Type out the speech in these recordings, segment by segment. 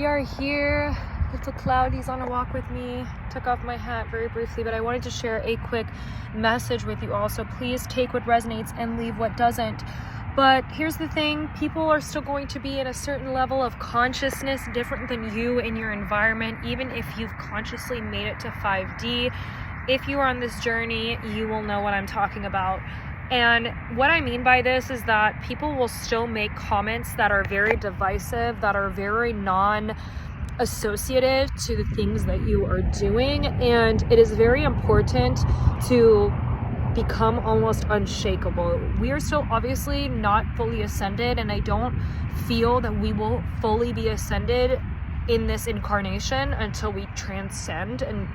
we are here. Little Cloudy's on a walk with me. Took off my hat very briefly, but I wanted to share a quick message with you all. So please take what resonates and leave what doesn't. But here's the thing, people are still going to be in a certain level of consciousness different than you in your environment, even if you've consciously made it to 5D. If you are on this journey, you will know what I'm talking about. And what I mean by this is that people will still make comments that are very divisive, that are very non-associative to the things that you are doing. And it is very important to become almost unshakable. We are still obviously not fully ascended, and I don't feel that we will fully be ascended in this incarnation until we transcend and,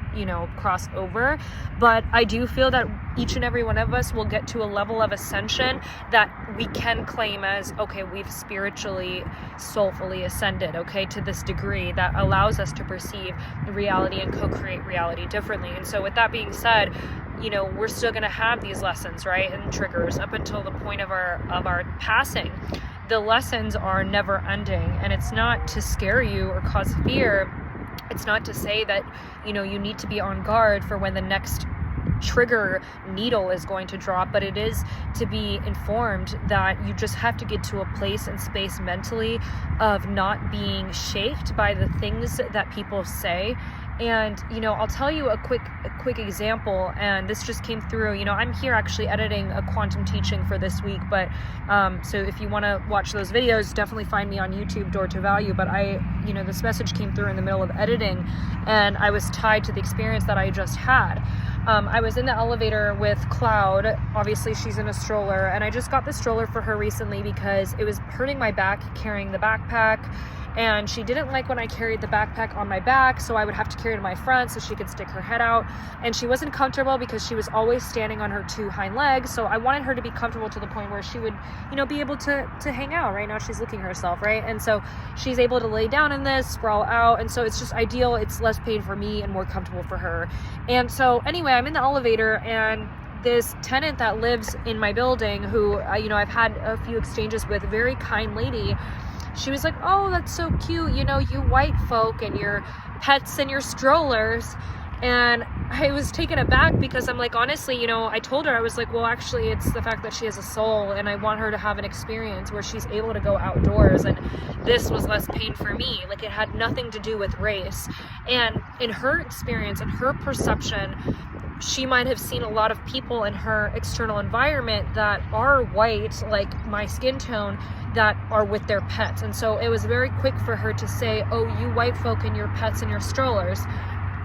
cross over. But I do feel that each and every one of us will get to a level of ascension that we can claim as, okay, we've spiritually, soulfully ascended, okay, to this degree that allows us to perceive reality and co-create reality differently. And so with that being said, we're still going to have these lessons, right, and triggers up until the point of our passing. The lessons are never ending, and it's not to scare you or cause fear. It's not to say that, you need to be on guard for when the next trigger needle is going to drop, but it is to be informed that you just have to get to a place and space mentally of not being shaped by the things that people say. And, I'll tell you a quick example, and this just came through. I'm here actually editing a quantum teaching for this week, but so if you want to watch those videos, definitely find me on YouTube, Door to Value. But this message came through in the middle of editing, and I was tied to the experience that I just had. I was in the elevator with Cloud. Obviously, she's in a stroller, and I just got the stroller for her recently because it was hurting my back carrying the backpack. And she didn't like when I carried the backpack on my back, so I would have to carry it in my front so she could stick her head out. And she wasn't comfortable because she was always standing on her two hind legs, so I wanted her to be comfortable to the point where she would, be able to hang out. Right now she's licking herself, right? And so she's able to lay down in this, sprawl out, and so it's just ideal. It's less pain for me and more comfortable for her. And so anyway, I'm in the elevator, and this tenant that lives in my building who, I've had a few exchanges with, a very kind lady. She was like, "Oh, that's so cute, you white folk and your pets and your strollers." And I was taken aback because I'm like, honestly, I told her, I was like, well, actually, it's the fact that she has a soul, and I want her to have an experience where she's able to go outdoors, and this was less pain for me. Like, it had nothing to do with race. And in her experience and her perception, she might have seen a lot of people in her external environment that are white, like my skin tone, that are with their pets. And so it was very quick for her to say, "Oh, you white folk and your pets and your strollers."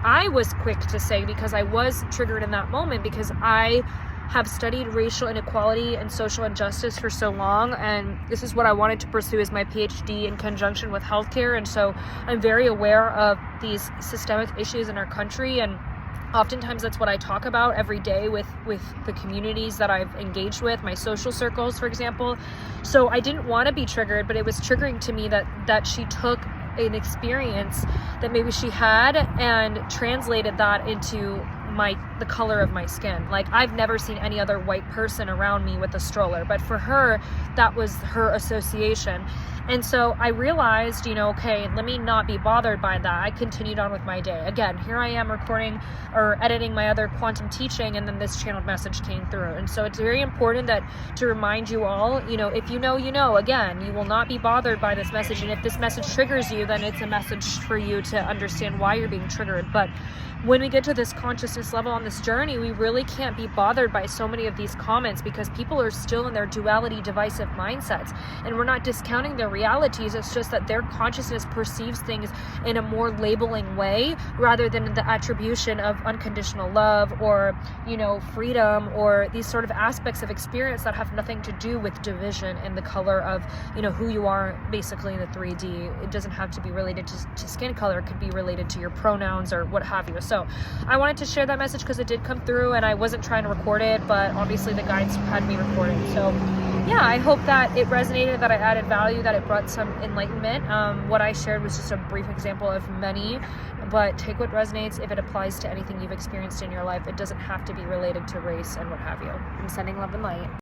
I was quick to say, because I was triggered in that moment, because I have studied racial inequality and social injustice for so long, and this is what I wanted to pursue as my PhD in conjunction with healthcare. And so I'm very aware of these systemic issues in our country, and oftentimes that's what I talk about every day with the communities that I've engaged with, my social circles, for example. So I didn't want to be triggered, but it was triggering to me that she took an experience that maybe she had and translated that into the color of my skin. Like, I've never seen any other white person around me with a stroller, but for her, that was her association. And so I realized, okay, let me not be bothered by that. I continued on with my day. Again, here I am recording or editing my other quantum teaching, and then this channeled message came through. And so it's very important to remind you all, if you know, again, you will not be bothered by this message. And if this message triggers you, then it's a message for you to understand why you're being triggered. But when we get to this consciousness level on this journey, we really can't be bothered by so many of these comments, because people are still in their duality, divisive mindsets, and we're not discounting their realities. It's just that their consciousness perceives things in a more labeling way, rather than the attribution of unconditional love or, freedom, or these sort of aspects of experience that have nothing to do with division and the color of, who you are basically in the 3D. It doesn't have to be related to skin color. It could be related to your pronouns or what have you. So I wanted to share that message because it did come through, and I wasn't trying to record it, but obviously the guides had me record it. So yeah, I hope that it resonated, that I added value, that it brought some enlightenment. What I shared was just a brief example of many, but take what resonates if it applies to anything you've experienced in your life. It doesn't have to be related to race and what have you. I'm sending love and light.